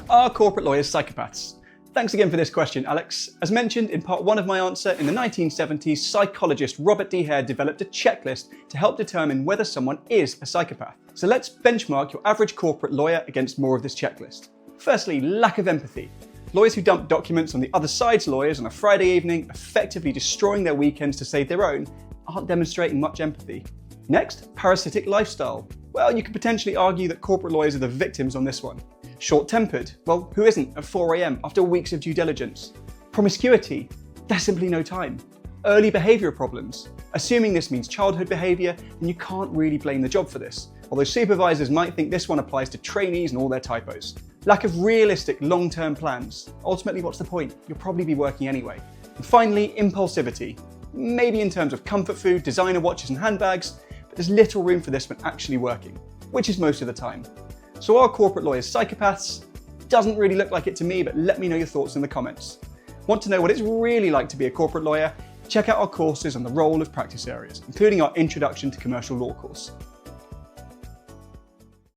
Are corporate lawyers psychopaths? Thanks again for this question, Alex. As mentioned in part 1 of my answer, in the 1970s, psychologist Robert D Hare developed a checklist to help determine whether someone is a psychopath. So let's benchmark your average corporate lawyer against more of this checklist. Firstly, lack of empathy. Lawyers who dump documents on the other side's lawyers on a Friday evening, effectively destroying their weekends to save their own, aren't demonstrating much empathy. Next, parasitic lifestyle. Well, you could potentially argue that corporate lawyers are the victims on this one. Short-tempered. Well, who isn't at 4 AM after weeks of due diligence? Promiscuity. There's simply no time. Early behavioural problems. Assuming this means childhood behaviour, then you can't really blame the job for this, although supervisors might think this one applies to trainees and all their typos. Lack of realistic long-term plans. Ultimately, what's the point? You'll probably be working anyway. And finally, impulsivity. Maybe in terms of comfort food, designer watches and handbags, but there's little room for this when actually working, which is most of the time. So are corporate lawyers psychopaths? Doesn't really look like it to me, but let me know your thoughts in the comments. Want to know what it's really like to be a corporate lawyer? Check out our courses on the role of practice areas, including our Introduction to Commercial Law course.